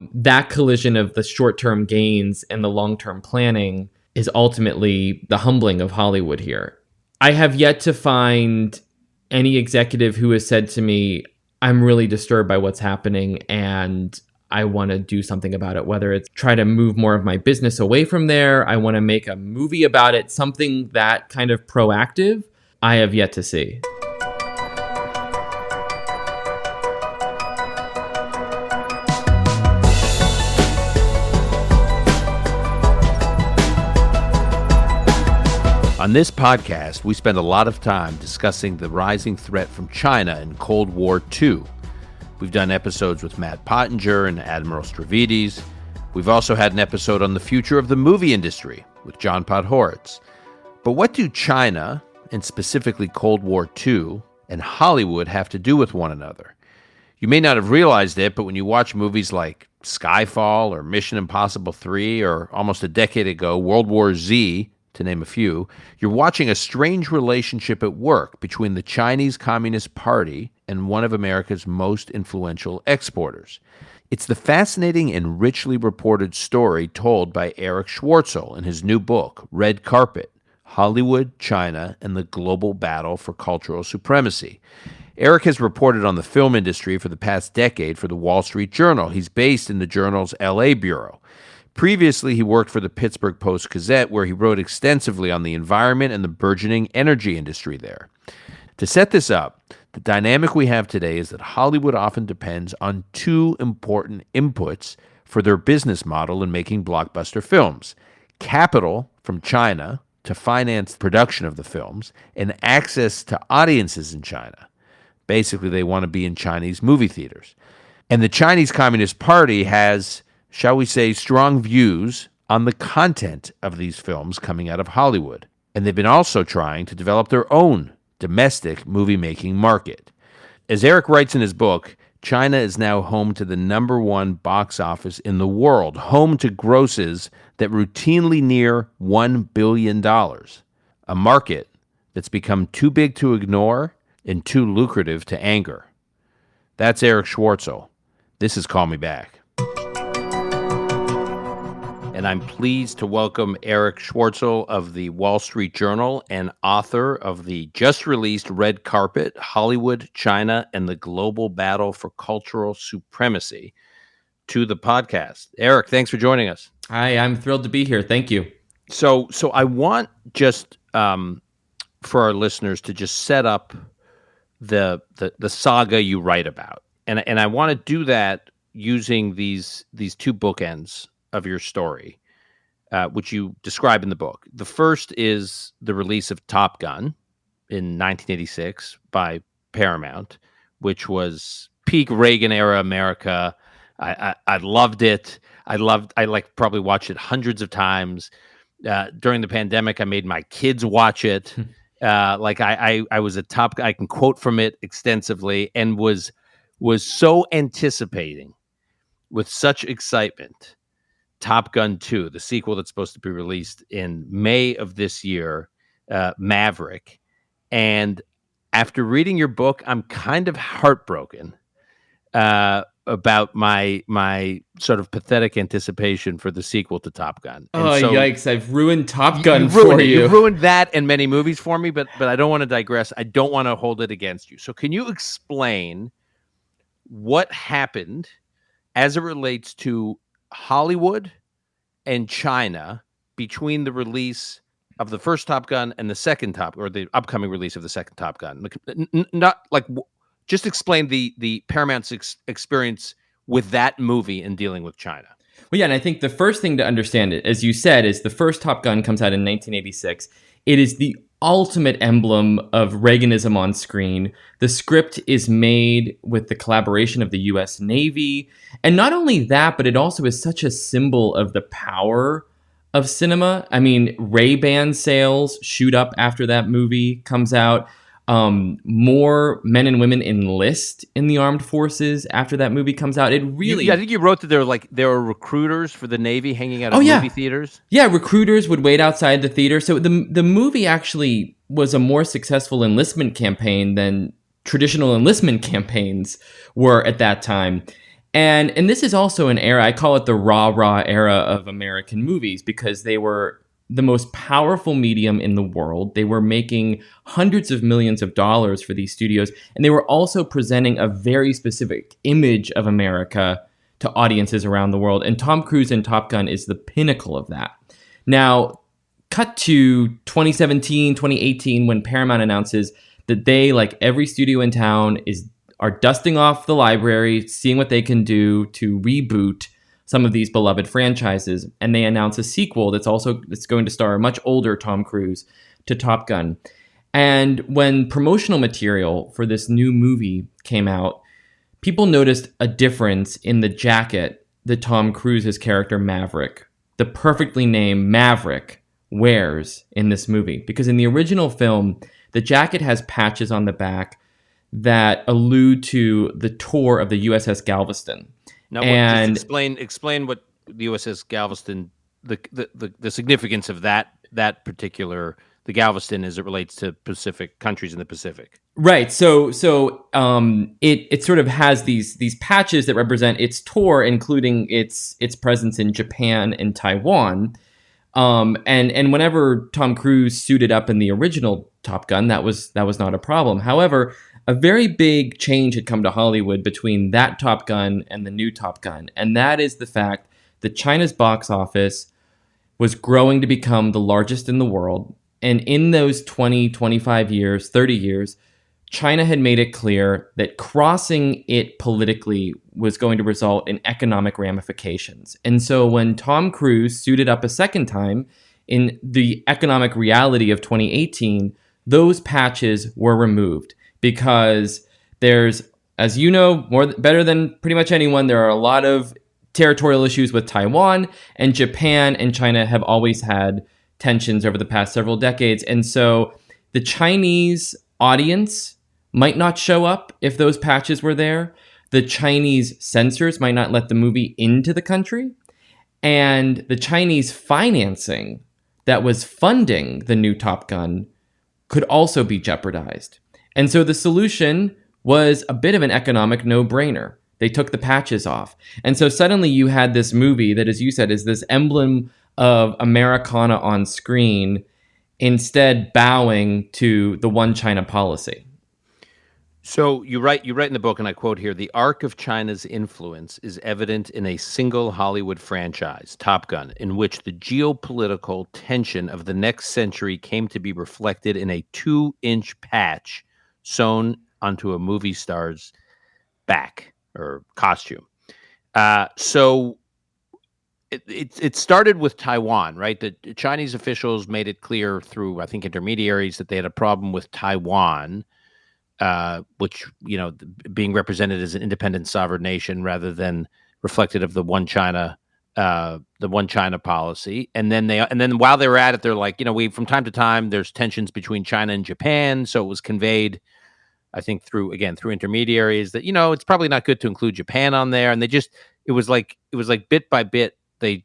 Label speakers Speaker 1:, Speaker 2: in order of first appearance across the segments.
Speaker 1: That collision of the short-term gains and the long-term planning is ultimately the humbling of Hollywood here. I have yet to find any executive who has said to me, I'm really disturbed by what's happening and I want to do something about it, whether it's try to move more of my business away from there, I want to make a movie about it, something that kind of proactive, I have yet to see.
Speaker 2: On this podcast, we spend a lot of time discussing the rising threat from China in Cold War II. We've done episodes with Matt Pottinger and Admiral Stravidis. We've also had an episode on the future of the movie industry with John Podhoretz. But what do China, and specifically Cold War II, and Hollywood have to do with one another? You may not have realized it, but when you watch movies like Skyfall or Mission Impossible 3 or almost a decade ago, World War Z, to name a few, you're watching a strange relationship at work between the Chinese Communist Party and one of America's most influential exporters. It's the fascinating and richly reported story told by Erich Schwartzel in his new book, Red Carpet: Hollywood, China, and the Global Battle for Cultural Supremacy. Erich has reported on the film industry for the past decade for the Wall Street Journal. He's based in the journal's LA bureau. Previously, he worked for the Pittsburgh Post-Gazette, where he wrote extensively on the environment and the burgeoning energy industry there. To set this up, the dynamic we have today is that Hollywood often depends on two important inputs for their business model in making blockbuster films: capital from China to finance production of the films, and access to audiences in China. Basically, they want to be in Chinese movie theaters. And the Chinese Communist Party has, shall we say, strong views on the content of these films coming out of Hollywood. And they've been also trying to develop their own domestic movie-making market. As Erich writes in his book, China is now home to the #1 box office in the world, home to grosses that routinely near $1 billion, a market that's become too big to ignore and too lucrative to anger. That's Erich Schwartzel. This is Call Me Back. And I'm pleased to welcome Erich Schwartzel of the Wall Street Journal and author of the just-released Red Carpet: Hollywood, China, and the Global Battle for Cultural Supremacy to the podcast. Erich, thanks for joining us.
Speaker 1: Hi, I'm thrilled to be here. Thank you.
Speaker 2: So I want just for our listeners to just set up the saga you write about, and I want to do that using these two bookends of your story, which you describe in the book. The first is the release of Top Gun in 1986 by Paramount, which was peak Reagan era America. I loved it. I probably watched it hundreds of times. During the pandemic, I made my kids watch it. I was a top. I can quote from it extensively, and was so anticipating with such excitement Top Gun 2, the sequel that's supposed to be released in May of this year, Maverick. And after reading your book, I'm kind of heartbroken about my sort of pathetic anticipation for the sequel to Top Gun. And
Speaker 1: Yikes, I've ruined Top Gun for you.
Speaker 2: You ruined that and many movies for me, but I don't want to digress. I don't want to hold it against you. So can you explain what happened as it relates to Hollywood and China between the release of the first Top Gun and the second or the upcoming release of the second Top Gun? Just explain the Paramount's experience with that movie in dealing with China.
Speaker 1: Well, yeah, and I think the first thing to understand, as you said, is the first Top Gun comes out in 1986. It is the ultimate emblem of Reaganism on screen. The script is made with the collaboration of the U.S. Navy. And not only that, but it also is such a symbol of the power of cinema. I mean, Ray-Ban sales shoot up after that movie comes out. More men and women enlist in the armed forces after that movie comes out. It really,
Speaker 2: I think you wrote that there were recruiters for the Navy hanging out at movie theaters.
Speaker 1: Yeah, recruiters would wait outside the theater. So the movie actually was a more successful enlistment campaign than traditional enlistment campaigns were at that time. And this is also an era, I call it the rah-rah era of American movies, because they were the most powerful medium in the world. They were making hundreds of millions of dollars for these studios, and they were also presenting a very specific image of America to audiences around the world. And Tom Cruise in Top Gun is the pinnacle of that. Now, cut to 2017, 2018, when Paramount announces that they, like every studio in town, are dusting off the library, seeing what they can do to reboot some of these beloved franchises, and they announce a sequel that's going to star a much older Tom Cruise to Top Gun. And when promotional material for this new movie came out, people noticed a difference in the jacket that Tom Cruise's character Maverick, the perfectly named Maverick, wears in this movie. Because in the original film, the jacket has patches on the back that allude to the tour of the USS Galveston.
Speaker 2: Now,
Speaker 1: And
Speaker 2: just explain what the USS Galveston, the significance of that particular, the Galveston, as it relates to Pacific countries in the Pacific.
Speaker 1: right, so it sort of has these patches that represent its tour, including its presence in Japan and Taiwan. And whenever Tom Cruise suited up in the original Top Gun, that was not a problem. However, a very big change had come to Hollywood between that Top Gun and the new Top Gun, and that is the fact that China's box office was growing to become the largest in the world. And in those 20, 25 years, 30 years, China had made it clear that crossing it politically was going to result in economic ramifications. And so when Tom Cruise suited up a second time in the economic reality of 2018, those patches were removed because there's, as you know, better than pretty much anyone, there are a lot of territorial issues with Taiwan, and Japan and China have always had tensions over the past several decades. And so the Chinese audience might not show up if those patches were there. The Chinese censors might not let the movie into the country. And the Chinese financing that was funding the new Top Gun could also be jeopardized. And so the solution was a bit of an economic no-brainer. They took the patches off. And so suddenly you had this movie that, as you said, is this emblem of Americana on screen, instead bowing to the one China policy.
Speaker 2: So you write in the book, and I quote here, the arc of China's influence is evident in a single Hollywood franchise, Top Gun, in which the geopolitical tension of the next century came to be reflected in a 2-inch patch sewn onto a movie star's back or costume. So it started with Taiwan, right? The Chinese officials made it clear through, I think, intermediaries that they had a problem with Taiwan, which, being represented as an independent sovereign nation rather than reflected of the one China policy. And then while they were at it, they're like, we, from time to time, there's tensions between China and Japan. So it was conveyed, I think, through intermediaries that, it's probably not good to include Japan on there. And it was like bit by bit, the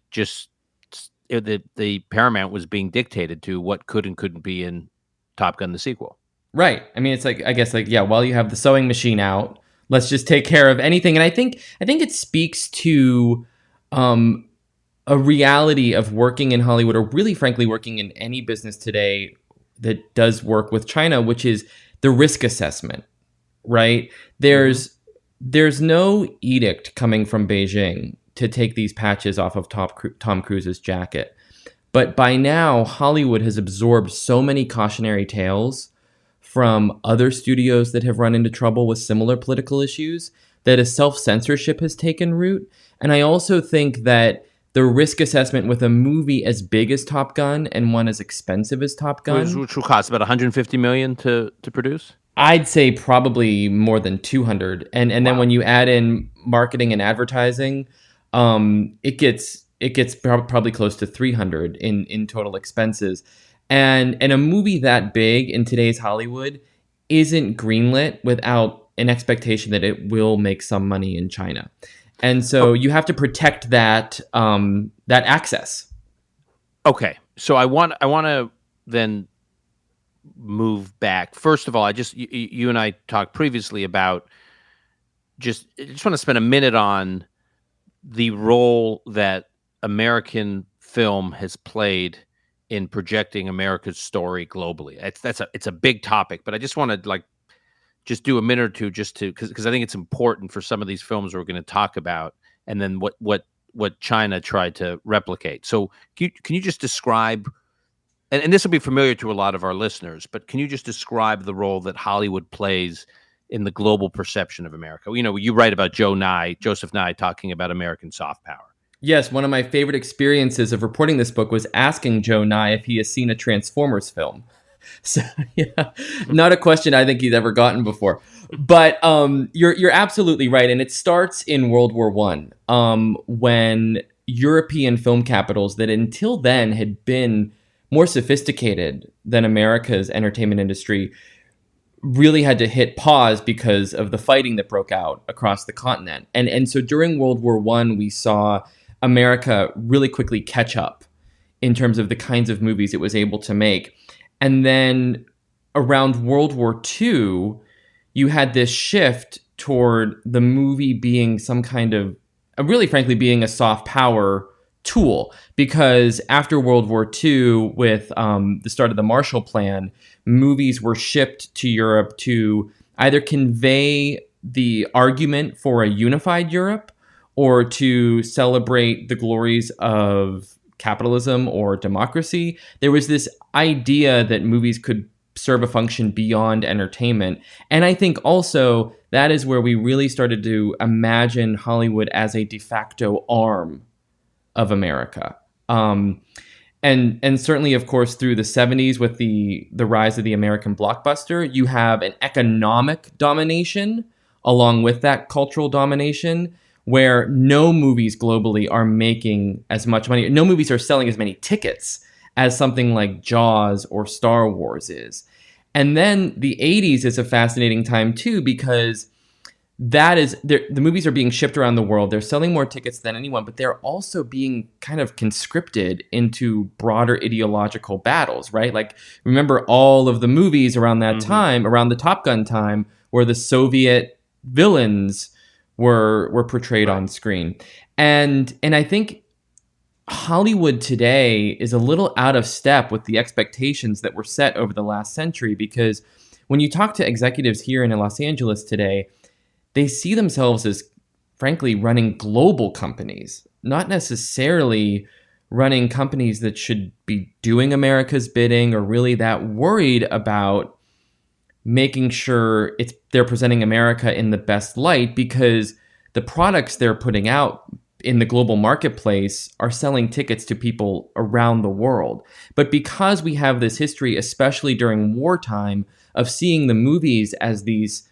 Speaker 2: Paramount was being dictated to what could and couldn't be in Top Gun, the sequel.
Speaker 1: Right. I mean, it's like, I guess, while you have the sewing machine out, let's just take care of anything. And I think it speaks to a reality of working in Hollywood, or really, frankly, working in any business today that does work with China, which is the risk assessment, right? There's no edict coming from Beijing to take these patches off of Tom Cruise's jacket. But by now, Hollywood has absorbed so many cautionary tales from other studios that have run into trouble with similar political issues that a self-censorship has taken root. And I also think that the risk assessment with a movie as big as Top Gun and one as expensive as Top Gun,
Speaker 2: which will cost about $150 million to produce?
Speaker 1: I'd say probably more than 200. And
Speaker 2: Wow.
Speaker 1: Then when you add in marketing and advertising, it gets probably close to 300 in total expenses. And a movie that big in today's Hollywood isn't greenlit without an expectation that it will make some money in China. And so you have to protect that access.
Speaker 2: Okay. So I want to then move back. First of all, you and I talked previously about I just want to spend a minute on the role that American film has played in projecting America's story globally. It's a big topic, but I just want to just do a minute or two because I think it's important for some of these films we're going to talk about, and then what China tried to replicate. So can you just describe, and this will be familiar to a lot of our listeners, but can you just describe the role that Hollywood plays in the global perception of America? You write about Joseph Nye, talking about American soft power.
Speaker 1: Yes, one of my favorite experiences of reporting this book was asking Joe Nye if he has seen a Transformers film. So, yeah, not a question I think he's ever gotten before. But you're absolutely right. And it starts in World War I, when European film capitals that until then had been more sophisticated than America's entertainment industry really had to hit pause because of the fighting that broke out across the continent. And so during World War I, we saw America really quickly catch up in terms of the kinds of movies it was able to make. And then around World War II, you had this shift toward the movie being some kind of, really frankly, being a soft power tool. Because after World War II, with the start of the Marshall Plan, movies were shipped to Europe to either convey the argument for a unified Europe or to celebrate the glories of capitalism or democracy. There was this idea that movies could serve a function beyond entertainment. And I think also that is where we really started to imagine Hollywood as a de facto arm of America. And certainly, of course, through the 70s with the rise of the American blockbuster, you have an economic domination along with that cultural domination, where no movies globally are making as much money. No movies are selling as many tickets as something like Jaws or Star Wars is. And then the 80s is a fascinating time too, because the movies are being shipped around the world. They're selling more tickets than anyone, but they're also being kind of conscripted into broader ideological battles, right? Like, remember all of the movies around that time, around the Top Gun time, where the Soviet villains were portrayed on screen. And I think Hollywood today is a little out of step with the expectations that were set over the last century, because when you talk to executives here in Los Angeles today, they see themselves as, frankly, running global companies, not necessarily running companies that should be doing America's bidding or really that worried about making sure they're presenting America in the best light, because the products they're putting out in the global marketplace are selling tickets to people around the world. But because we have this history, especially during wartime, of seeing the movies as these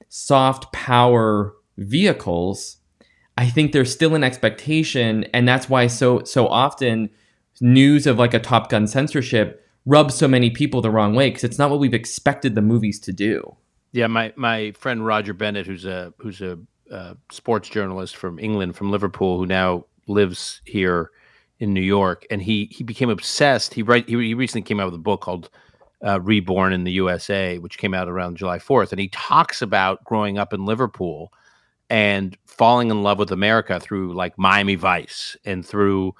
Speaker 1: soft power vehicles, I think there's still an expectation, and that's why so often news of like a Top Gun censorship rubs so many people the wrong way, because it's not what we've expected the movies to do.
Speaker 2: Yeah, my friend Roger Bennett, who's a sports journalist from England, from Liverpool, who now lives here in New York, and he became obsessed. He recently came out with a book called Reborn in the USA, which came out around July 4th, and he talks about growing up in Liverpool and falling in love with America through like Miami Vice and through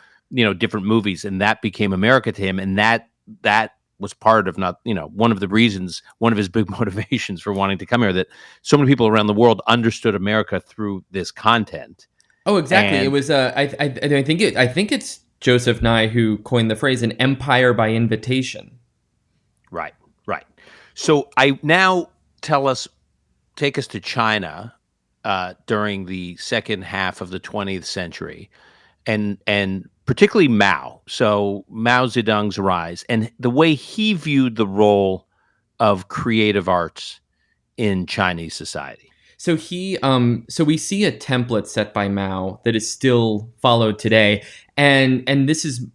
Speaker 2: different movies, and that became America to him, and that was part of one of the reasons, one of his big motivations for wanting to come here, that so many people around the world understood America through this content.
Speaker 1: Oh, exactly. And it was I think it's Joseph Nye who coined the phrase "an empire by invitation."
Speaker 2: Right. So take us to China during the second half of the 20th century, and particularly Mao. So Mao Zedong's rise and the way he viewed the role of creative arts in Chinese society.
Speaker 1: So so we see a template set by Mao that is still followed today, and this is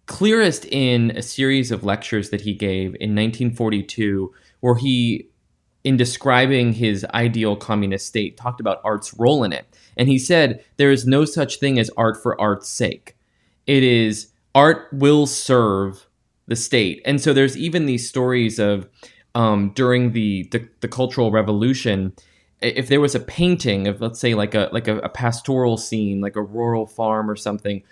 Speaker 1: clearest in a series of lectures that he gave in 1942, where he, in describing his ideal communist state, talked about art's role in it. And he said, there is no such thing as art for art's sake. It is, art will serve the state. And so there's even these stories of during the Cultural Revolution, if there was a painting of, let's say, like a pastoral scene, like a rural farm or something,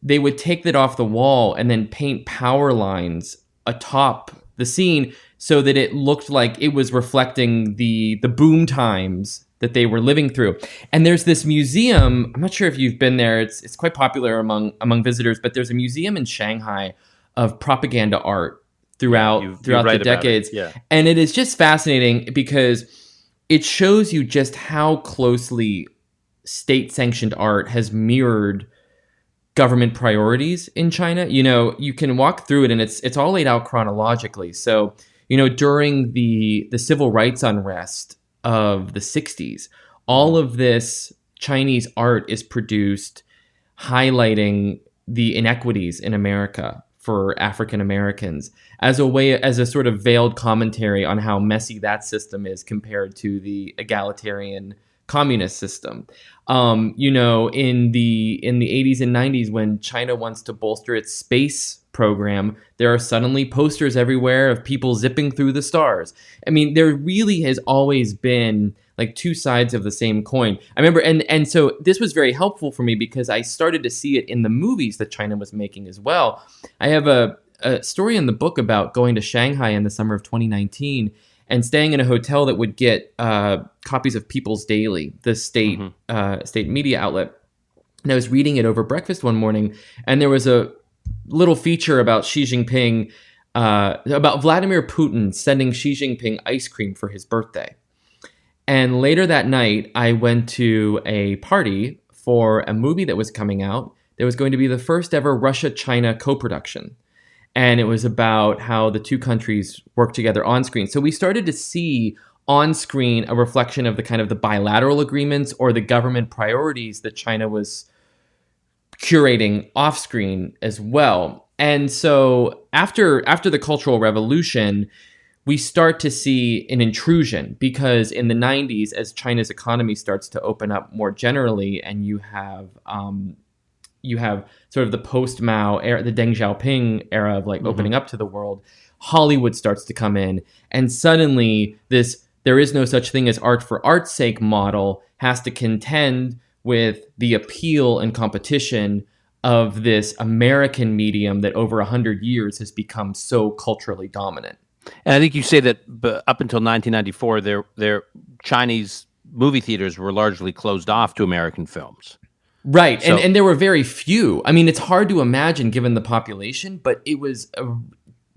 Speaker 1: they would take that off the wall and then paint power lines atop the scene so that it looked like it was reflecting the boom times that they were living through. And there's this museum, I'm not sure if you've been there, it's quite popular among visitors, but there's a museum in Shanghai of propaganda art throughout the decades.
Speaker 2: Yeah.
Speaker 1: And it is just fascinating because it shows you just how closely state-sanctioned art has mirrored government priorities in China. You know, you can walk through it and it's all laid out chronologically. So, you know, during the civil rights unrest of the 60s, all of this Chinese art is produced highlighting the inequities in America for African Americans as a sort of veiled commentary on how messy that system is compared to the egalitarian communist system. You know, in the 80s and 90s, when China wants to bolster its space program, there are suddenly posters everywhere of people zipping through the stars. I mean, there really has always been like two sides of the same coin. I remember, and so this was very helpful for me because I started to see it in the movies that China was making as well. I have a story in the book about going to Shanghai in the summer of 2019 and staying in a hotel that would get copies of People's Daily, the state media outlet. And I was reading it over breakfast one morning, and there was a little feature about Xi Jinping, about Vladimir Putin sending Xi Jinping ice cream for his birthday. And later that night, I went to a party for a movie that was coming out. There was going to be the first ever Russia-China co-production. And it was about how the two countries work together on screen. So we started to see on screen a reflection of the kind of the bilateral agreements or the government priorities that China was curating off screen as well. And so after the Cultural Revolution, we start to see an intrusion because in the 90s, as China's economy starts to open up more generally, and you have sort of the post-Mao era, the Deng Xiaoping era of like opening up to the world, Hollywood starts to come in, and suddenly this there is no such thing as art for art's sake model has to contend with the appeal and competition of this American medium that over 100 years has become so culturally dominant.
Speaker 2: And I think you say that up until 1994, their Chinese movie theaters were largely closed off to American films.
Speaker 1: Right. So, and there were very few. I mean, it's hard to imagine given the population, but it was a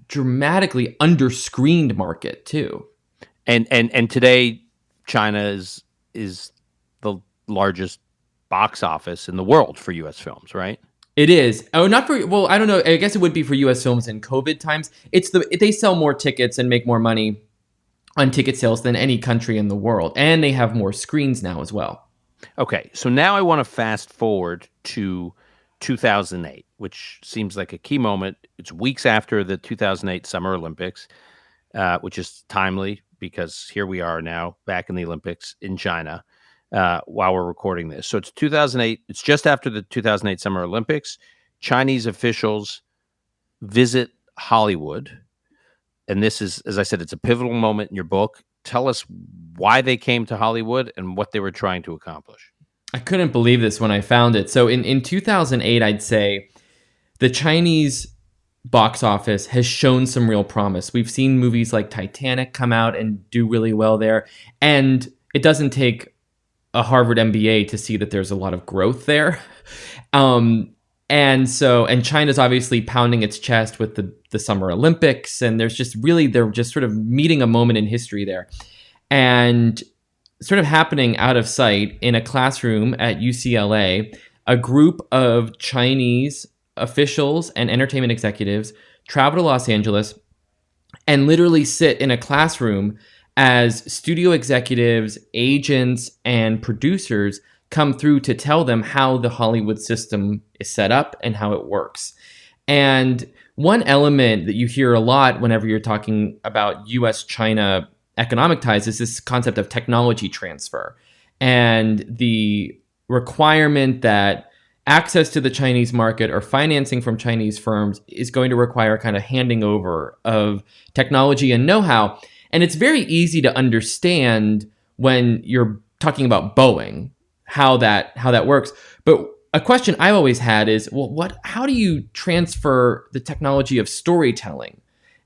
Speaker 1: dramatically under-screened market too.
Speaker 2: And today, China is the largest box office in the world for U.S. films, right?
Speaker 1: It is. Oh, not for, well, I don't know. I guess it would be for U.S. films in COVID times. They sell more tickets and make more money on ticket sales than any country in the world. And they have more screens now as well.
Speaker 2: Okay. So now I want to fast forward to 2008, which seems like a key moment. It's weeks after the 2008 Summer Olympics, which is timely because here we are now back in the Olympics in China. While we're recording this. So it's 2008. It's just after the 2008 Summer Olympics. Chinese officials visit Hollywood. And this is, as I said, it's a pivotal moment in your book. Tell us why they came to Hollywood and what they were trying to accomplish.
Speaker 1: I couldn't believe this when I found it. So in 2008, I'd say the Chinese box office has shown some real promise. We've seen movies like Titanic come out and do really well there. And it doesn't take a Harvard MBA to see that there's a lot of growth there. And China's obviously pounding its chest with the Summer Olympics, and they're just sort of meeting a moment in history there. And sort of happening out of sight in a classroom at UCLA, a group of Chinese officials and entertainment executives travel to Los Angeles and literally sit in a classroom as studio executives, agents, and producers come through to tell them how the Hollywood system is set up and how it works. And one element that you hear a lot whenever you're talking about US-China economic ties is this concept of technology transfer and the requirement that access to the Chinese market or financing from Chinese firms is going to require kind of handing over of technology and know-how. And it's very easy to understand when you're talking about Boeing, how that works. But a question I've always had is, well, how do you transfer the technology of storytelling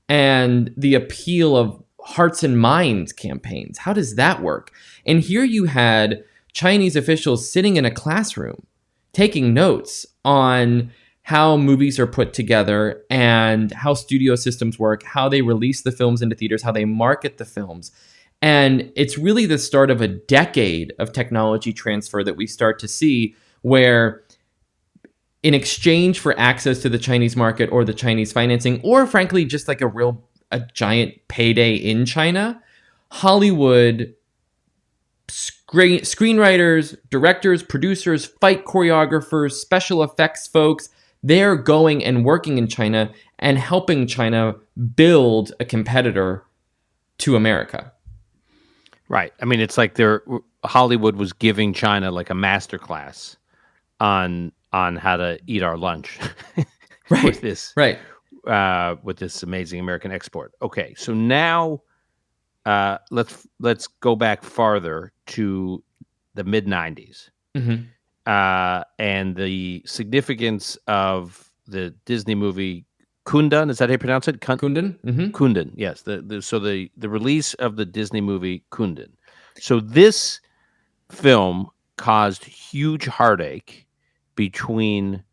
Speaker 1: and the appeal of hearts and minds campaigns? How does that work? And here you had Chinese officials sitting in a classroom taking notes on how movies are put together and how studio systems work, how they release the films into theaters, how they market the films. And it's really the start of a decade of technology transfer that we start to see, where in exchange for access to the Chinese market or the Chinese financing, or frankly, just like a giant payday in China, Hollywood screenwriters, directors, producers, fight choreographers, special effects folks, they're going and working in China and helping China build a competitor to America.
Speaker 2: Right. I mean, it's like Hollywood was giving China like a masterclass on how to eat our lunch
Speaker 1: Right.
Speaker 2: with this amazing American export. Okay, so now let's go back farther to the mid 90s.
Speaker 1: Mm-hmm.
Speaker 2: And the significance of the Disney movie Kundun. Is that how you pronounce it?
Speaker 1: Kundun? Mm-hmm.
Speaker 2: Kundun, yes. The release of the Disney movie Kundun. So this film caused huge heartache between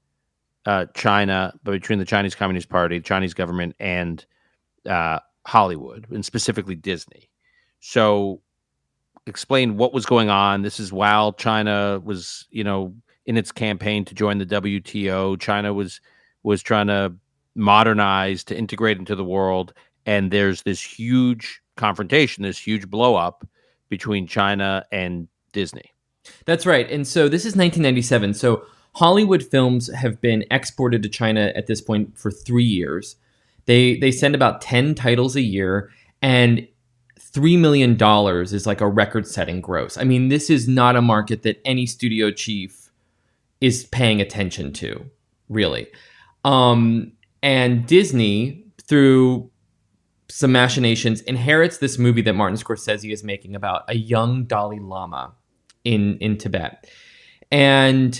Speaker 2: the Chinese Communist Party, Chinese government, and Hollywood, and specifically Disney. So explain what was going on. This is while China was, in its campaign to join the WTO. China was trying to modernize, to integrate into the world, and there's this huge confrontation, this huge blow up between China and Disney.
Speaker 1: That's right. And so this is 1997. So Hollywood films have been exported to China at this point for 3 years. They send about 10 titles a year, and $3 million is like a record-setting gross. I mean, this is not a market that any studio chief is paying attention to, really. And Disney, through some machinations, inherits this movie that Martin Scorsese is making about a young Dalai Lama in Tibet. And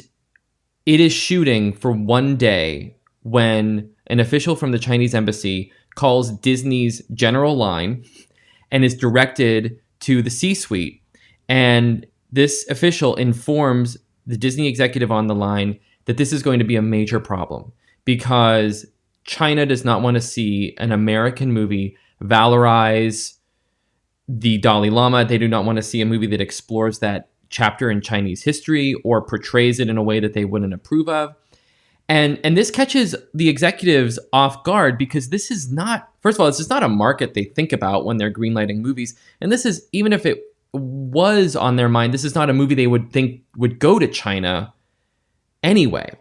Speaker 1: it is shooting for one day when an official from the Chinese embassy calls Disney's general line and is directed to the C-suite. And this official informs the Disney executive on the line that this is going to be a major problem because China does not want to see an American movie valorize the Dalai Lama. They do not want to see a movie that explores that chapter in Chinese history or portrays it in a way that they wouldn't approve of. And this catches the executives off guard because this is not, first of all, it's just not a market they think about when they're greenlighting movies. And this is, even if it was on their mind, this is not a movie they would think would go to China anyway.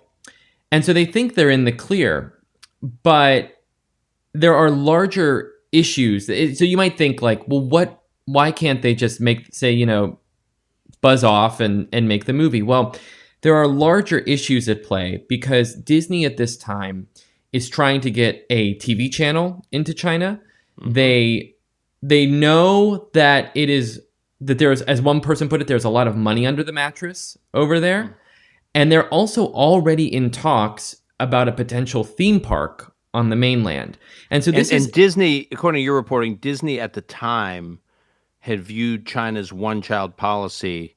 Speaker 1: And so they think they're in the clear, but there are larger issues. So you might think like, well, why can't they just buzz off and make the movie? Well, there are larger issues at play because Disney at this time is trying to get a TV channel into China. Mm-hmm. They know that there's, as one person put it, there's a lot of money under the mattress over there. Mm-hmm. And they're also already in talks about a potential theme park on the mainland. And so and
Speaker 2: Disney, according to your reporting, Disney at the time had viewed China's one-child policy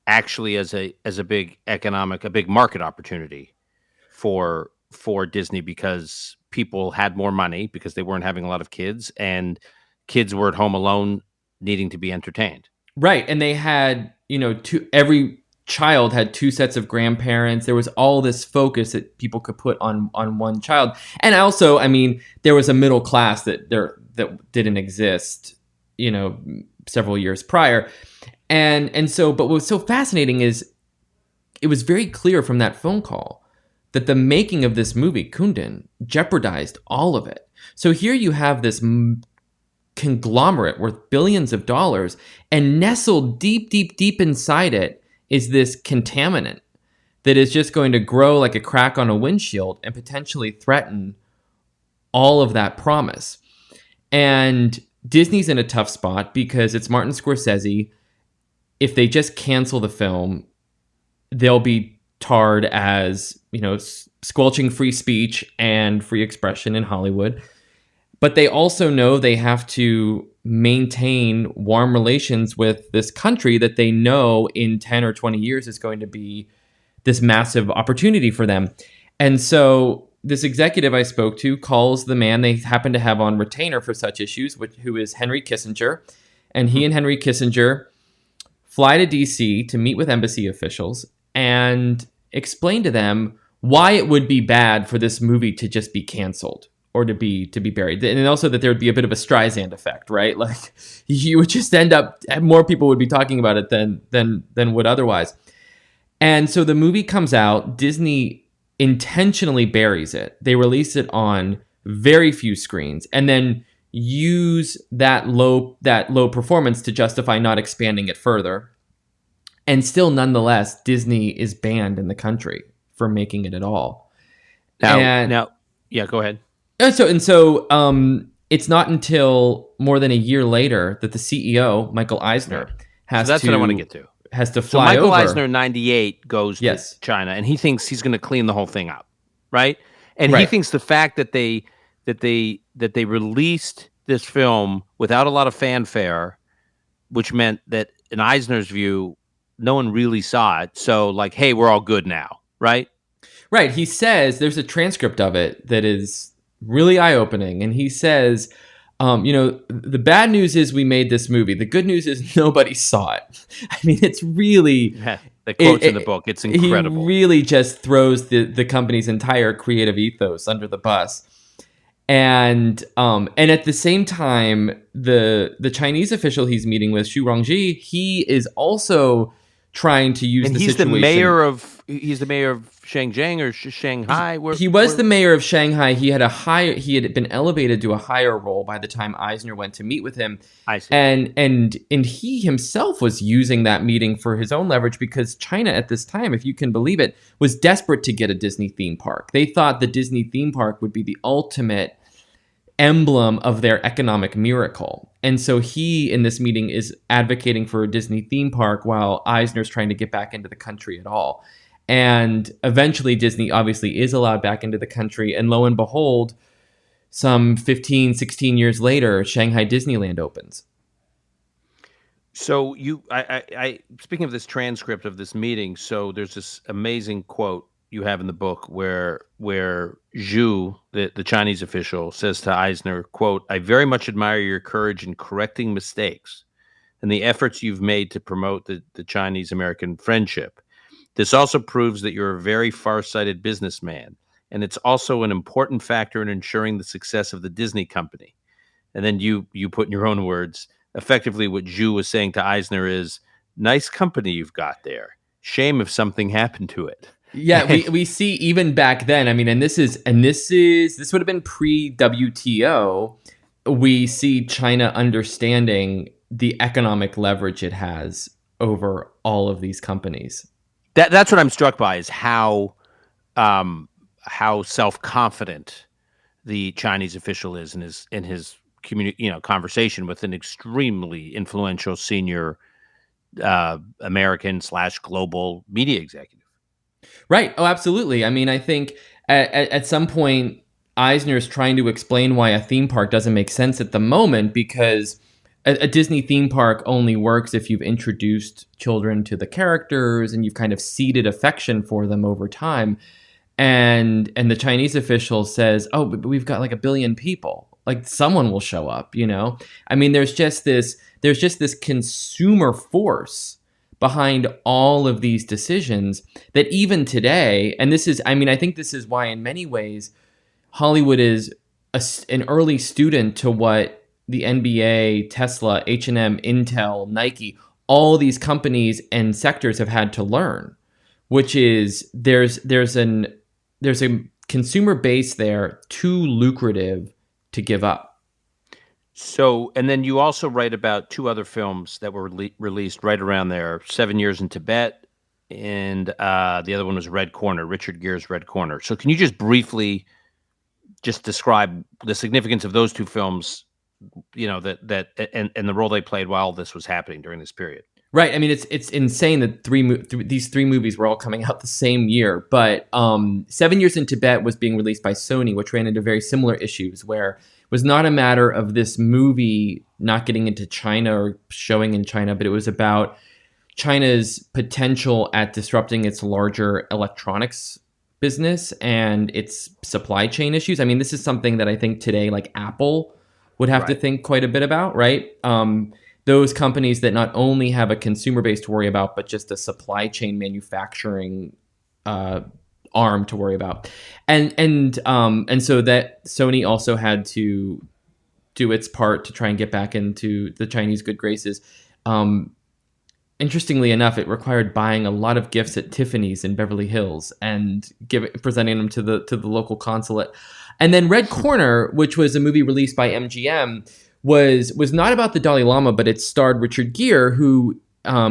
Speaker 2: actually as a big market opportunity for Disney because people had more money because they weren't having a lot of kids and kids were at home alone needing to be entertained.
Speaker 1: Right. And they had, every child had 2 sets of grandparents. There was all this focus that people could put on one child. And also, there was a middle class that didn't exist, several years prior. And so, but what was so fascinating is it was very clear from that phone call that the making of this movie, Kundun, jeopardized all of it. So here you have this conglomerate worth billions of dollars, and nestled deep, deep, deep inside it is this contaminant that is just going to grow like a crack on a windshield and potentially threaten all of that promise. And Disney's in a tough spot because it's Martin Scorsese. if they just cancel the film, they'll be tarred as, squelching free speech and free expression in Hollywood. But they also know they have to maintain warm relations with this country that they know in 10 or 20 years is going to be this massive opportunity for them. And so this executive I spoke to calls the man they happen to have on retainer for such issues, who is Henry Kissinger. And he and Henry Kissinger fly to DC to meet with embassy officials and explain to them why it would be bad for this movie to just be canceled or to be buried. And also that there would be a bit of a Streisand effect, right? Like you would just end up, more people would be talking about it than would otherwise. And so the movie comes out, Disney intentionally buries it. They release it on very few screens and then use that low performance to justify not expanding it further. And still, nonetheless, Disney is banned in the country for making it at all.
Speaker 2: Now, yeah, go ahead.
Speaker 1: So, it's not until more than a year later that the CEO, Michael Eisner,
Speaker 2: that's what I want to get to.
Speaker 1: Has to fly
Speaker 2: Michael
Speaker 1: over.
Speaker 2: Eisner, 98, goes to China, and he thinks he's going to clean the whole thing up, right? And he thinks the fact that they released this film without a lot of fanfare, which meant that in Eisner's view, no one really saw it. So, like, hey, we're all good now, right?
Speaker 1: Right. He says there's a transcript of it that is really eye-opening, and he says, the bad news is we made this movie. The good news is nobody saw it. I mean, it's really...
Speaker 2: The quotes in the book, it's incredible.
Speaker 1: He really just throws the company's entire creative ethos under the bus. And at the same time, the Chinese official he's meeting with, Xu Rongji, he is also trying to use the situation.
Speaker 2: He's the mayor of Shenzhen or Shanghai.
Speaker 1: He was the mayor of Shanghai. He had been elevated to a higher role by the time Eisner went to meet with him.
Speaker 2: I see.
Speaker 1: And he himself was using that meeting for his own leverage because China at this time, if you can believe it, was desperate to get a Disney theme park. They thought the Disney theme park would be the ultimate emblem of their economic miracle. And so he, in this meeting, is advocating for a Disney theme park while Eisner's trying to get back into the country at all. And eventually Disney obviously is allowed back into the country. And lo and behold, some 15, 16 years later, Shanghai Disneyland opens.
Speaker 2: So I speaking of this transcript of this meeting, so there's this amazing quote you have in the book where Zhu, the Chinese official, says to Eisner, quote, "I very much admire your courage in correcting mistakes and the efforts you've made to promote the Chinese-American friendship. This also proves that you're a very far-sighted businessman, and it's also an important factor in ensuring the success of the Disney company." And then you put in your own words, effectively what Zhu was saying to Eisner is, nice company you've got there. Shame if something happened to it.
Speaker 1: Yeah, we see even back then. I mean, and this would have been pre-WTO. We see China understanding the economic leverage it has over all of these companies.
Speaker 2: That's what I'm struck by is how self-confident the Chinese official is in his conversation with an extremely influential senior American/global media executive.
Speaker 1: Right. Oh, absolutely. I mean, I think at some point, Eisner's trying to explain why a theme park doesn't make sense at the moment because a Disney theme park only works if you've introduced children to the characters and you've kind of seeded affection for them over time. And the Chinese official says, "Oh, but we've got like 1 billion people. Like someone will show up, I mean, there's just this consumer force behind all of these decisions that even today, and I think this is why in many ways Hollywood is an early student to what the NBA, Tesla, H&M, Intel, Nike, all these companies and sectors have had to learn, which is there's a consumer base there too lucrative to give up.
Speaker 2: So, and then you also write about 2 other films that were released right around there, 7 Years in Tibet, and the other one was Red Corner, Richard Gere's Red Corner. So can you just briefly just describe the significance of those 2 films, that and the role they played while this was happening during this period?
Speaker 1: Right. I mean, it's insane that these three movies were all coming out the same year. But 7 Years in Tibet was being released by Sony, which ran into very similar issues, where it was not a matter of this movie not getting into China or showing in China, but it was about China's potential at disrupting its larger electronics business and its supply chain issues. I mean, this is something that I think today, like Apple, would have to
Speaker 2: Right.
Speaker 1: think quite a bit about, right? Those companies that not only have a consumer base to worry about, but just a supply chain manufacturing arm to worry about, and so that Sony also had to do its part to try and get back into the Chinese good graces. Interestingly enough, it required buying a lot of gifts at Tiffany's in Beverly Hills and presenting them to the local consulate. And then Red Corner, which was a movie released by MGM, was not about the Dalai Lama, but it starred Richard Gere, who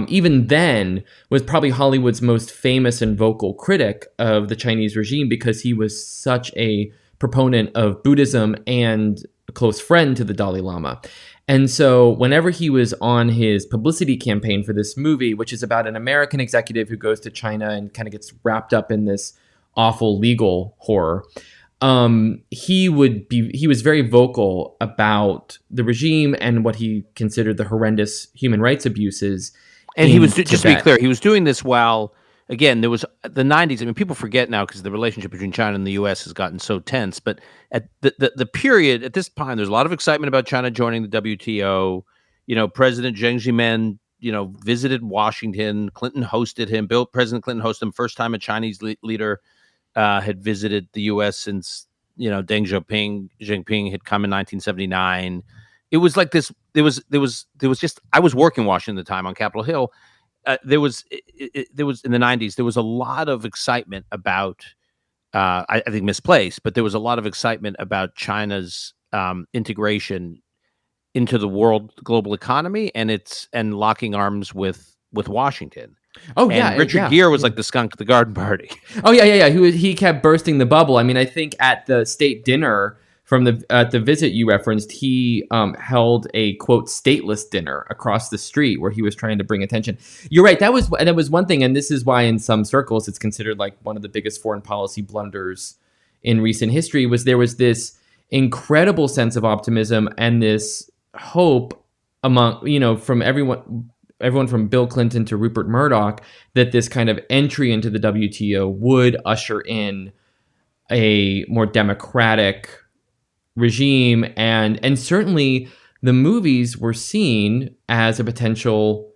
Speaker 1: even then was probably Hollywood's most famous and vocal critic of the Chinese regime, because he was such a proponent of Buddhism and a close friend to the Dalai Lama. And so whenever he was on his publicity campaign for this movie, which is about an American executive who goes to China and kind of gets wrapped up in this awful legal horror, he was very vocal about the regime and what he considered the horrendous human rights abuses.
Speaker 2: And he was, just to be
Speaker 1: Tibet.
Speaker 2: clear, he was doing this while, again, there was the 90s. I mean, people forget now because the relationship between China and the U.S. has gotten so tense. But at the period, at this time, there's a lot of excitement about China joining the WTO. You know, President Jiang Zemin, visited Washington. Clinton hosted him. President Clinton hosted him. First time a Chinese leader had visited the U.S. since, Deng Xiaoping had come in 1979. It was like this. There was just, I was working Washington at the time on Capitol Hill. There was in the 90s, there was a lot of excitement about, I think misplaced, but there was a lot of excitement about China's integration into the global economy and locking arms with Washington.
Speaker 1: Oh
Speaker 2: And
Speaker 1: yeah,
Speaker 2: Richard Gere was like the skunk at the garden party.
Speaker 1: Oh yeah. He kept bursting the bubble. I mean, I think at the state dinner at the visit you referenced, he held a quote stateless dinner across the street where he was trying to bring attention. You're right. That was one thing, and this is why in some circles it's considered like one of the biggest foreign policy blunders in recent history. There was this incredible sense of optimism and this hope among from everyone from Bill Clinton to Rupert Murdoch, that this kind of entry into the WTO would usher in a more democratic regime, and certainly the movies were seen as a potential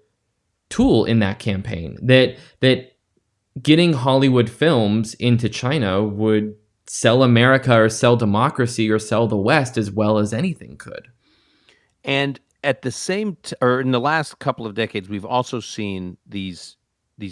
Speaker 1: tool in that campaign, that getting Hollywood films into China would sell America or sell democracy or sell the West as well as anything could.
Speaker 2: And at the same or in the last couple of decades, we've also seen these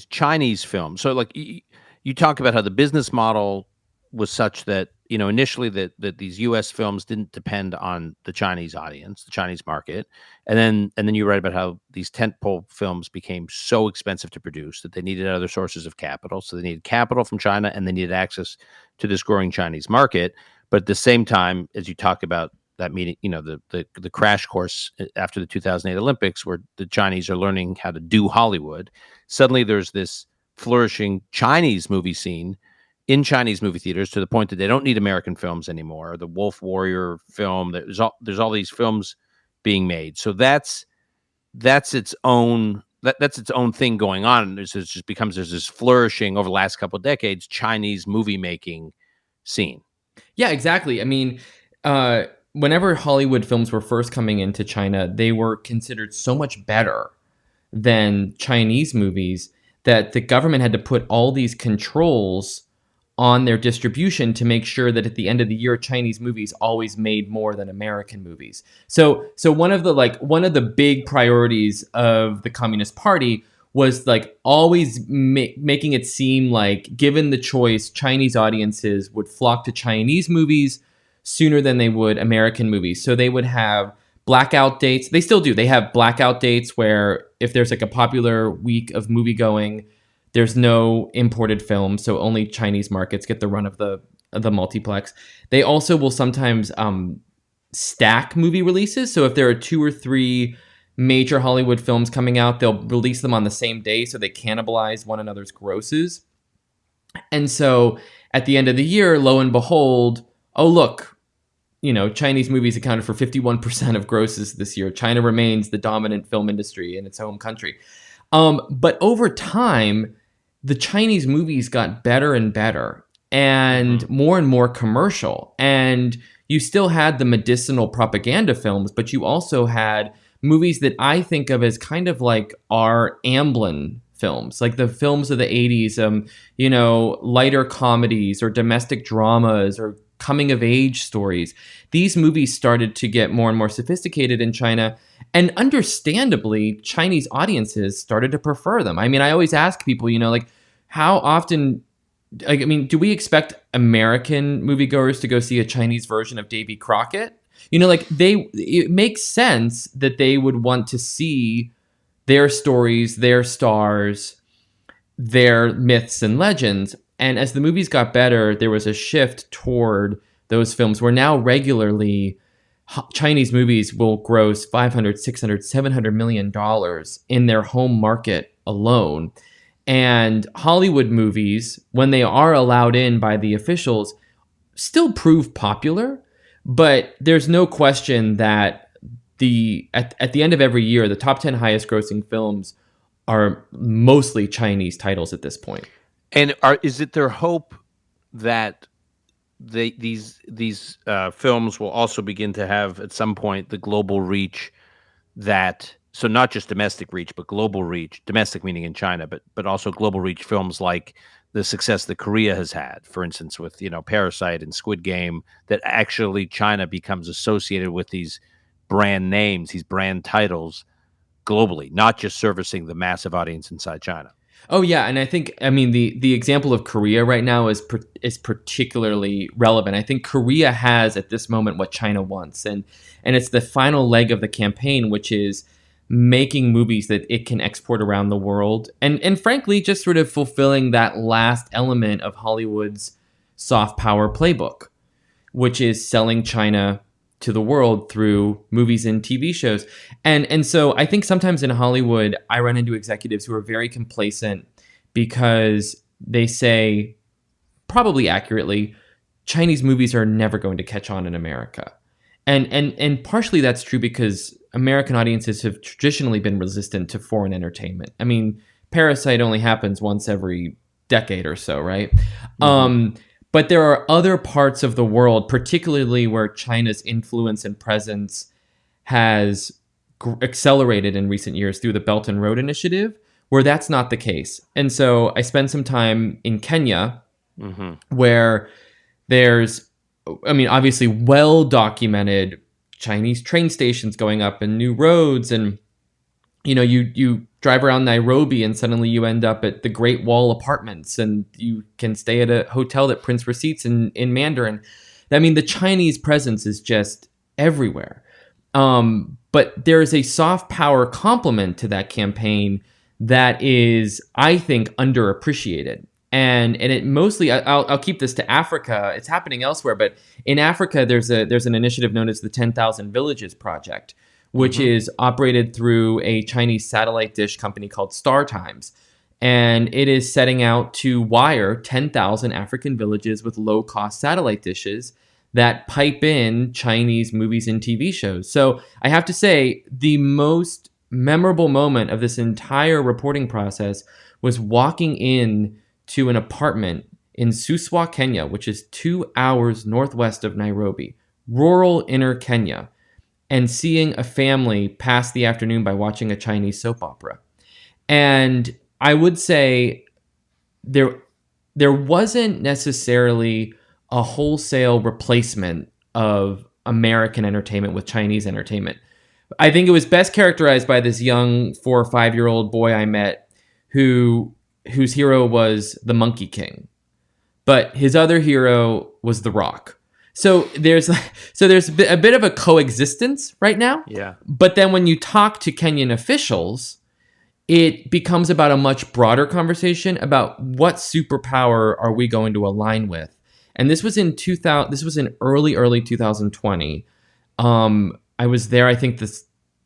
Speaker 2: Chinese films. So like you talk about how the business model was such that, initially that these US films didn't depend on the Chinese audience, the Chinese market. And then you write about how these tentpole films became so expensive to produce that they needed other sources of capital. So they needed capital from China and they needed access to this growing Chinese market. But at the same time, as you talk about that meeting, the crash course after the 2008 Olympics, where the Chinese are learning how to do Hollywood, suddenly there's this flourishing Chinese movie scene in Chinese movie theaters, to the point that they don't need American films anymore. The Wolf Warrior film, there's all these films being made. So that's its own thing going on. It just becomes, there's this flourishing over the last couple of decades Chinese movie making scene.
Speaker 1: Yeah, exactly. I mean, whenever Hollywood films were first coming into China, they were considered so much better than Chinese movies that the government had to put all these controls on their distribution to make sure that at the end of the year, Chinese movies always made more than American movies. So one of the big priorities of the Communist Party was like always making it seem like, given the choice, Chinese audiences would flock to Chinese movies sooner than they would American movies. So they would have blackout dates. They still do. They have blackout dates where if there's like a popular week of movie going, there's no imported film, so only Chinese markets get the run of the multiplex. They also will sometimes stack movie releases. So if there are 2 or 3 major Hollywood films coming out, they'll release them on the same day so they cannibalize one another's grosses. And so at the end of the year, lo and behold, oh, look, Chinese movies accounted for 51% of grosses this year. China remains the dominant film industry in its home country. But over time, the Chinese movies got better and better and more commercial. And you still had the medicinal propaganda films, but you also had movies that I think of as kind of like our Amblin films, like the films of the 80s, lighter comedies or domestic dramas or coming of age stories. These movies started to get more and more sophisticated in China, and understandably, Chinese audiences started to prefer them. I mean, I always ask people, how often, do we expect American moviegoers to go see a Chinese version of Davy Crockett? It makes sense that they would want to see their stories, their stars, their myths and legends. And as the movies got better, there was a shift toward those films where now regularly Chinese movies will gross $500, $600, $700 million in their home market alone. And Hollywood movies, when they are allowed in by the officials, still prove popular. But there's no question that at the end of every year, the top 10 highest grossing films are mostly Chinese titles at this point.
Speaker 2: And is it their hope that these films will also begin to have at some point the global reach so not just domestic reach, but global reach, domestic meaning in China, but also global reach films like the success that Korea has had, for instance, with, Parasite and Squid Game, that actually China becomes associated with these brand names, these brand titles globally, not just servicing the massive audience inside China.
Speaker 1: Oh yeah, and the example of Korea right now is particularly relevant. I think Korea has at this moment what China wants, and it's the final leg of the campaign, which is making movies that it can export around the world, and frankly, just sort of fulfilling that last element of Hollywood's soft power playbook, which is selling China to the world through movies and TV shows. And so I think sometimes in Hollywood, I run into executives who are very complacent because they say, probably accurately, Chinese movies are never going to catch on in America. And partially that's true because American audiences have traditionally been resistant to foreign entertainment. I mean, Parasite only happens once every decade or so, right? Mm-hmm. But there are other parts of the world, particularly where China's influence and presence has accelerated in recent years through the Belt and Road Initiative, where that's not the case. And so I spent some time in Kenya, where there's, obviously well-documented Chinese train stations going up and new roads. And, you drive around Nairobi and suddenly you end up at the Great Wall Apartments and you can stay at a hotel that prints receipts in Mandarin. The Chinese presence is just everywhere. But there is a soft power complement to that campaign that is, I think, underappreciated. And it mostly, I'll keep this to Africa. It's happening elsewhere, but in Africa, there's an initiative known as the 10,000 Villages Project, which is operated through a Chinese satellite dish company called StarTimes. And it is setting out to wire 10,000 African villages with low-cost satellite dishes that pipe in Chinese movies and TV shows. So I have to say, the most memorable moment of this entire reporting process was walking in to an apartment in Suswa, Kenya, which is 2 hours northwest of Nairobi, rural inner Kenya, and seeing a family pass the afternoon by watching a Chinese soap opera. And I would say there wasn't necessarily a wholesale replacement of American entertainment with Chinese entertainment. I think it was best characterized by this young 4 or 5 year old boy I met whose hero was the Monkey King, but his other hero was The Rock. So there's a bit of a coexistence right now.
Speaker 2: Yeah.
Speaker 1: But then when you talk to Kenyan officials, it becomes about a much broader conversation about what superpower are we going to align with. And this was in early 2020. I was there, I think, the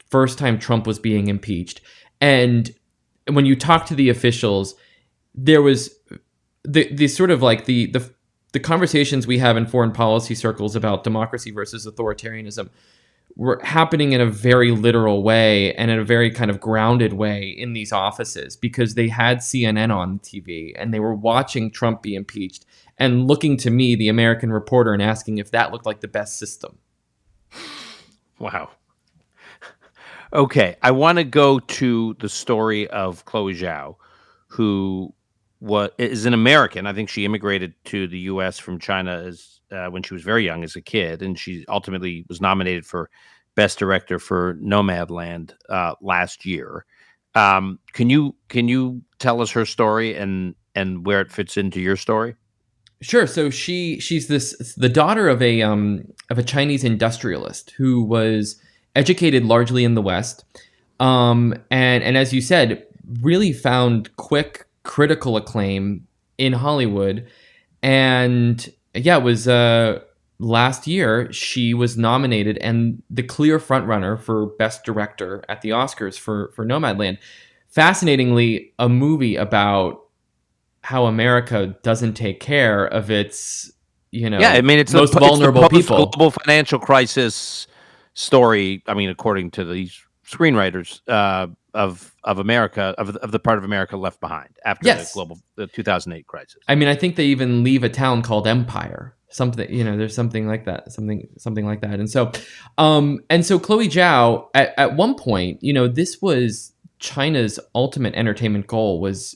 Speaker 1: first time Trump was being impeached. And when you talk to the officials, there was the sort of like the conversations we have in foreign policy circles about democracy versus authoritarianism were happening in a very literal way and in a very kind of grounded way in these offices, because they had CNN on TV and they were watching Trump be impeached and looking to me, the American reporter, and asking if that looked like the best system.
Speaker 2: Wow. Okay, I want to go to the story of Chloe Zhao, who is an American. I think she immigrated to the U.S. from China when she was very young, as a kid, and she ultimately was nominated for Best Director for Nomadland last year. Can you tell us her story and where it fits into your story?
Speaker 1: Sure. So she's the daughter of a Chinese industrialist who was educated largely in the West, and as you said, really found quick critical acclaim in Hollywood. And yeah, it was last year she was nominated and the clear frontrunner for Best Director at the Oscars for Nomadland. Fascinatingly, a movie about how America doesn't take care of its,
Speaker 2: it's
Speaker 1: most vulnerable people.
Speaker 2: Global financial crisis story. I mean, according to these screenwriters of America, of the part of America left behind after the 2008 crisis.
Speaker 1: I mean, I think they even leave a town called Empire. Something, there's something like that, something like that. And so Chloe Zhao at one point, this was China's ultimate entertainment goal, was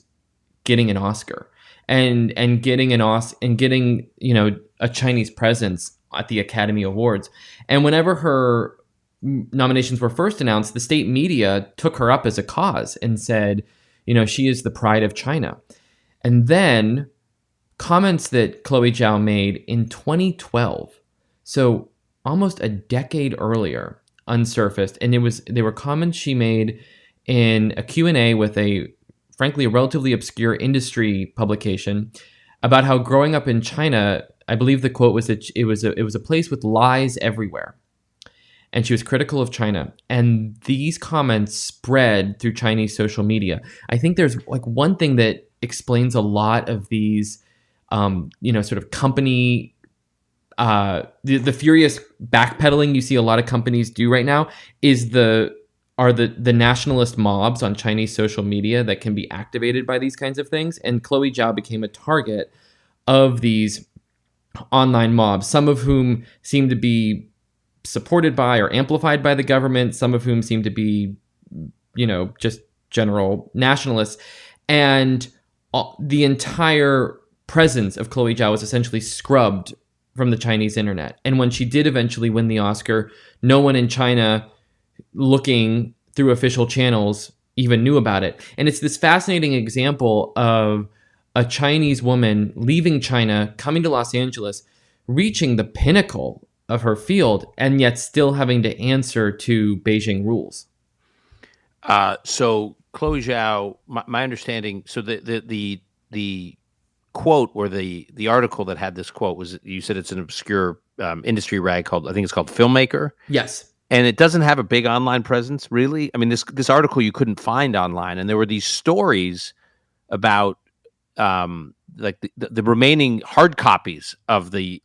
Speaker 1: getting an Oscar and getting a Chinese presence at the Academy Awards. And whenever her nominations were first announced, the state media took her up as a cause and said, she is the pride of China. And then comments that Chloe Zhao made in 2012, so almost a decade earlier, unsurfaced. And they were comments she made in a Q&A with frankly, a relatively obscure industry publication about how growing up in China, I believe the quote was that it was a place with lies everywhere. And she was critical of China. And these comments spread through Chinese social media. I think there's like one thing that explains a lot of these, sort of company, the furious backpedaling you see a lot of companies do right now is the nationalist mobs on Chinese social media that can be activated by these kinds of things. And Chloe Zhao became a target of these online mobs, some of whom seem to be supported by or amplified by the government, some of whom seem to be, just general nationalists. And the entire presence of Chloe Zhao was essentially scrubbed from the Chinese internet. And when she did eventually win the Oscar, no one in China looking through official channels even knew about it. And it's this fascinating example of a Chinese woman leaving China, coming to Los Angeles, reaching the pinnacle of her field, and yet still having to answer to Beijing rules.
Speaker 2: So Chloe Zhao, my understanding, so the quote or the article that had this quote was, you said it's an obscure industry rag called Filmmaker.
Speaker 1: Yes.
Speaker 2: And it doesn't have a big online presence, really. I mean, this article you couldn't find online, and there were these stories about the remaining hard copies of the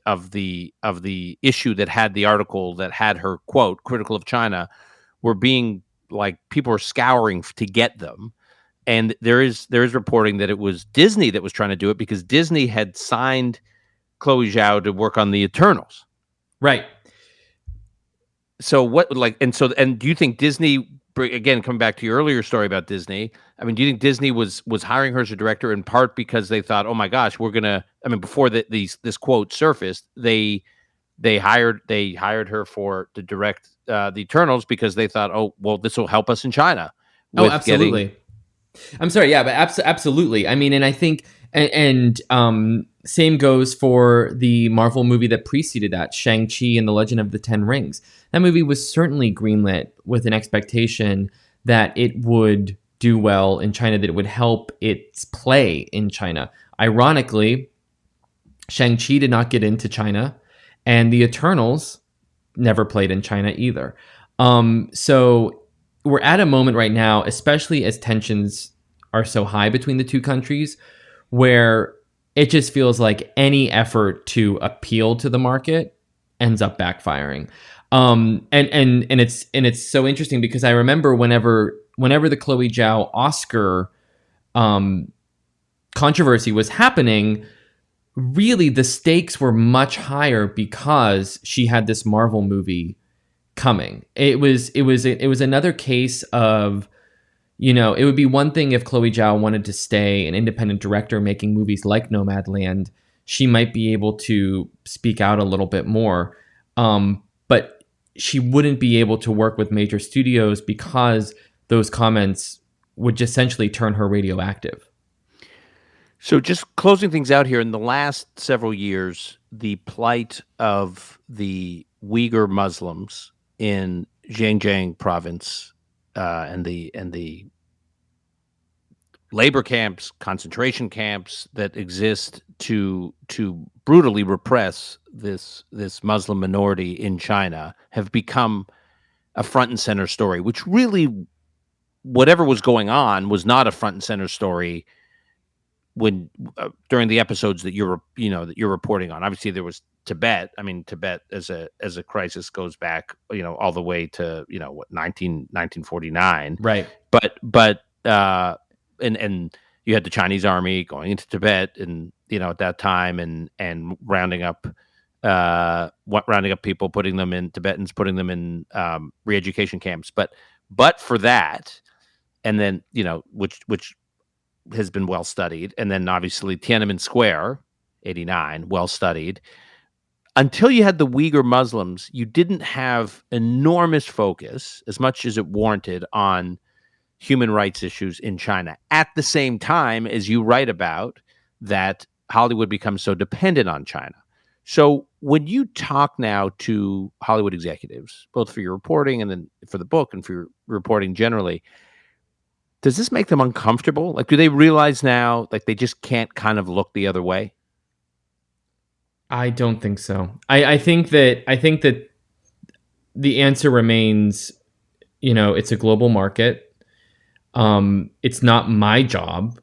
Speaker 2: issue that had the article that had her quote critical of China were being, like, people were scouring to get them. And there is reporting that it was Disney that was trying to do it because Disney had signed Chloe Zhao to work on the Eternals.
Speaker 1: Right.
Speaker 2: So do you think Disney, again, coming back to your earlier story about Disney, I mean, do you think Disney was hiring her as a director in part because they thought, oh my gosh, before this quote surfaced, they hired her to direct the Eternals because they thought, oh, well, this will help us in China.
Speaker 1: Oh, absolutely. I'm sorry. Yeah, but absolutely. I mean, and I think, and same goes for the Marvel movie that preceded that, Shang-Chi and the Legend of the Ten Rings. That movie was certainly greenlit with an expectation that it would do well in China, that it would help its play in China. Ironically, Shang-Chi did not get into China, and the Eternals never played in China either. So we're at a moment right now, especially as tensions are so high between the two countries, where it just feels like any effort to appeal to the market ends up backfiring. And it's so interesting because I remember whenever the Chloe Zhao Oscar controversy was happening, really the stakes were much higher because she had this Marvel movie coming. It was another case of, it would be one thing if Chloe Zhao wanted to stay an independent director making movies like Nomadland. She might be able to speak out a little bit more. But she wouldn't be able to work with major studios because those comments would just essentially turn her radioactive.
Speaker 2: So just closing things out here, in the last several years, the plight of the Uyghur Muslims in Xinjiang province and the labor camps, concentration camps that exist to brutally repress this Muslim minority in China have become a front and center story, which really, whatever was going on, was not a front and center story when during the episodes that you're reporting on. Obviously, there was Tibet. I mean, Tibet as a crisis goes back, all the way to 1949.
Speaker 1: Right.
Speaker 2: But and you had the Chinese army going into Tibet, and at that time, and rounding up people, putting them in Tibetans, putting them in re-education camps. But for that, and then which has been well studied, and then obviously Tiananmen Square, 89, well studied. Until you had the Uyghur Muslims, you didn't have enormous focus, as much as it warranted, on human rights issues in China. At the same time as you write about that Hollywood becomes so dependent on China. So when you talk now to Hollywood executives, both for your reporting and then for the book and for your reporting generally, does this make them uncomfortable? Like, do they realize now, like, they just can't kind of look the other way?
Speaker 1: I don't think so. I think that the answer remains, it's a global market. It's not my job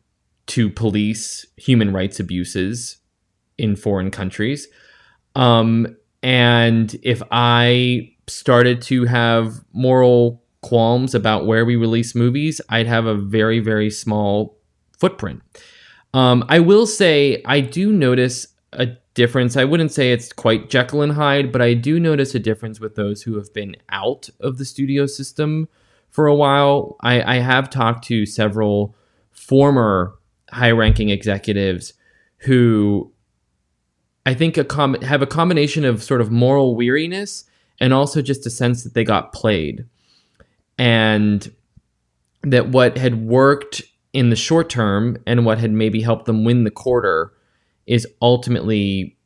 Speaker 1: to police human rights abuses in foreign countries. And if I started to have moral qualms about where we release movies, I'd have a very, very small footprint. I will say I do notice a difference. I wouldn't say it's quite Jekyll and Hyde, but I do notice a difference with those who have been out of the studio system for a while. I have talked to several former high-ranking executives who I think have a combination of sort of moral weariness and also just a sense that they got played. And that what had worked in the short term and what had maybe helped them win the quarter is ultimately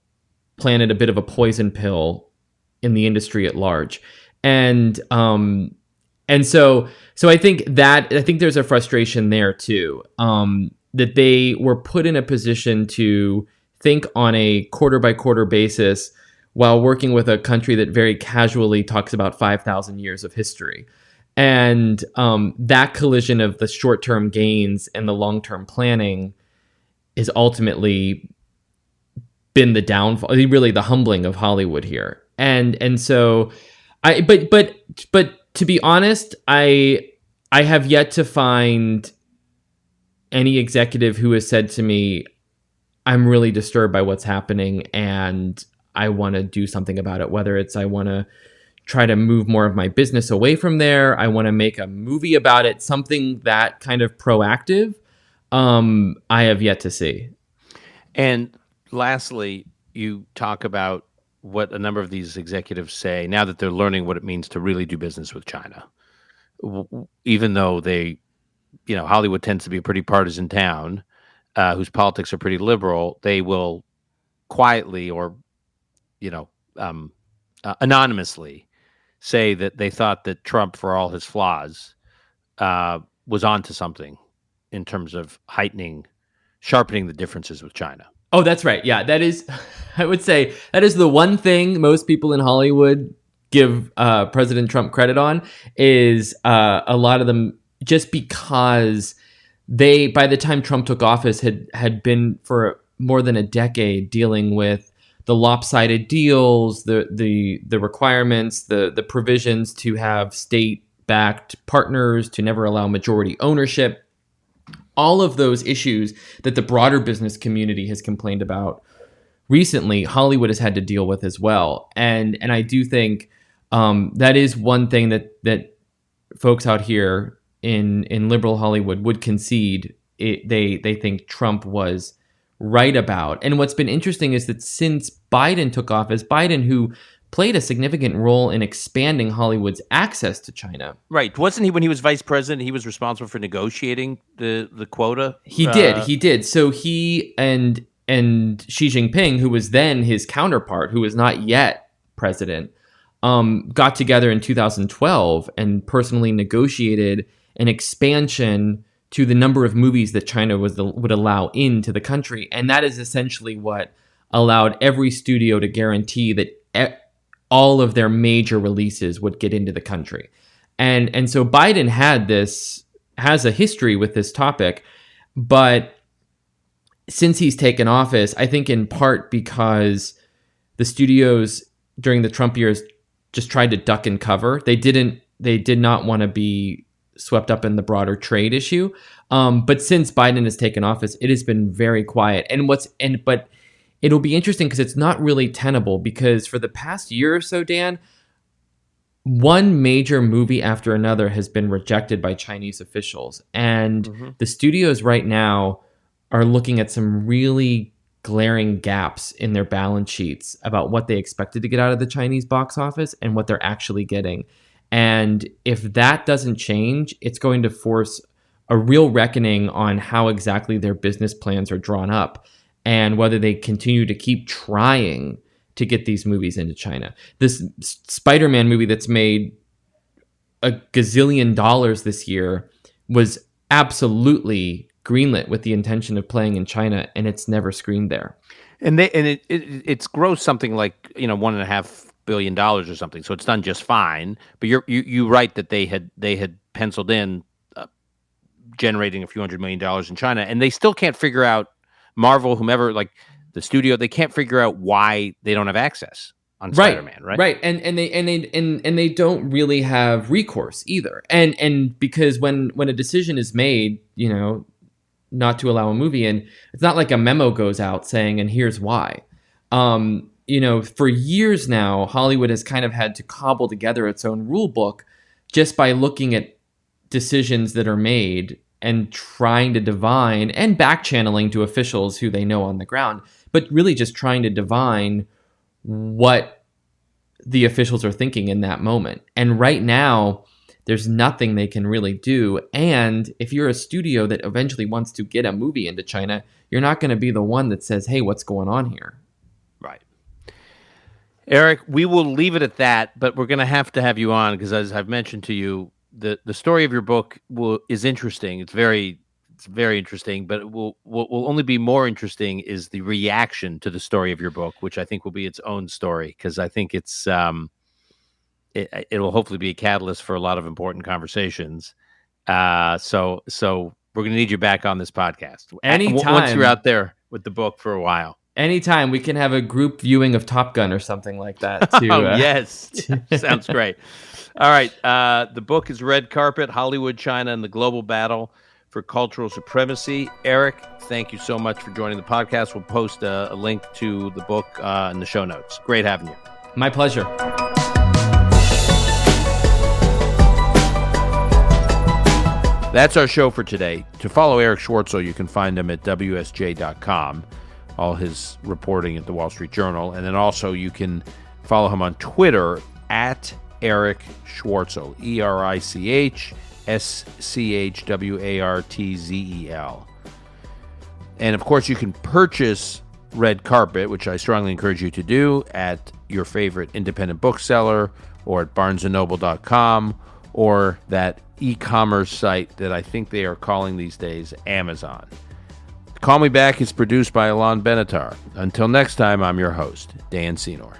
Speaker 1: planted a bit of a poison pill in the industry at large. And so I think there's a frustration there too, that they were put in a position to think on a quarter by quarter basis while working with a country that very casually talks about 5,000 years of history. And that collision of the short-term gains and the long-term planning is ultimately been the downfall, really the humbling of Hollywood here. And so but to be honest, I have yet to find any executive who has said to me, I'm really disturbed by what's happening and I want to do something about it, whether it's I want to try to move more of my business away from there, I want to make a movie about it, something that kind of proactive, I have yet to see.
Speaker 2: And lastly, you talk about what a number of these executives say now that they're learning what it means to really do business with China. Even though Hollywood tends to be a pretty partisan town, whose politics are pretty liberal, they will quietly or, anonymously say that they thought that Trump, for all his flaws, was onto something in terms of sharpening the differences with China.
Speaker 1: Oh, that's right. Yeah, that is, I would say, that is the one thing most people in Hollywood give President Trump credit on is a lot of them just because they, by the time Trump took office, had been for more than a decade dealing with the lopsided deals, the requirements, the provisions to have state-backed partners, to never allow majority ownership, all of those issues that the broader business community has complained about recently, Hollywood has had to deal with as well. And I do think that is one thing that folks out here in liberal Hollywood would concede. They think Trump was right about. And what's been interesting is that since Biden took office, Biden, who played a significant role in expanding Hollywood's access to China.
Speaker 2: Right. Wasn't he, when he was vice president, he was responsible for negotiating the quota?
Speaker 1: He did. So he and Xi Jinping, who was then his counterpart, who was not yet president, got together in 2012 and personally negotiated an expansion to the number of movies that China would allow into the country. And that is essentially what allowed every studio to guarantee that all of their major releases would get into the country. And so Biden has a history with this topic, but since he's taken office, I think in part because the studios during the Trump years just tried to duck and cover. They did not want to be swept up in the broader trade issue. But since Biden has taken office, it has been very quiet. But it'll be interesting because it's not really tenable, because for the past year or so, Dan, one major movie after another has been rejected by Chinese officials. And the studios right now are looking at some really glaring gaps in their balance sheets about what they expected to get out of the Chinese box office and what they're actually getting. And if that doesn't change, it's going to force a real reckoning on how exactly their business plans are drawn up and whether they continue to keep trying to get these movies into China. This Spider-Man movie that's made a gazillion dollars this year was absolutely greenlit with the intention of playing in China, and it's never screened there.
Speaker 2: And it's grossed something like $1.5 billion or something, so it's done just fine. But you right that they had penciled in generating a few $100 million in China, and they still can't figure out, Marvel, whomever, like the studio, they can't figure out why they don't have access on Spider-Man, right?
Speaker 1: Right, and they don't really have recourse either, and because when a decision is made, not to allow a movie in, it's not like a memo goes out saying, and here's why. For years now, Hollywood has kind of had to cobble together its own rule book just by looking at decisions that are made and trying to divine, and back channeling to officials who they know on the ground, but really just trying to divine what the officials are thinking in that moment. And right now, there's nothing they can really do. And if you're a studio that eventually wants to get a movie into China, you're not going to be the one that says, hey, what's going on here?
Speaker 2: Right. Erich, we will leave it at that, but we're going to have you on because, as I've mentioned to you, the story of your book is interesting. It's very interesting, but will only be more interesting is the reaction to the story of your book, which I think will be its own story, because I think it's it'll hopefully be a catalyst for a lot of important conversations. So we're going to need you back on this podcast
Speaker 1: anytime
Speaker 2: once you're out there with the book for a while.
Speaker 1: Anytime. We can have a group viewing of Top Gun or something like that too.
Speaker 2: Yes. Sounds great. All right. The book is Red Carpet, Hollywood, China, and the Global Battle for Cultural Supremacy. Erich, thank you so much for joining the podcast. We'll post a link to the book in the show notes. Great having you.
Speaker 1: My pleasure.
Speaker 2: That's our show for today. To follow Erich Schwartzel, you can find him at WSJ.com, all his reporting at the Wall Street Journal. And then also you can follow him on Twitter at Erich Schwartzel, ERICHSCHWARTZEL. And of course, you can purchase Red Carpet, which I strongly encourage you to do, at your favorite independent bookseller or at barnesandnoble.com or that e-commerce site that I think they are calling these days Amazon. Call Me Back is produced by Alon Benatar. Until next time, I'm your host, Dan Senor.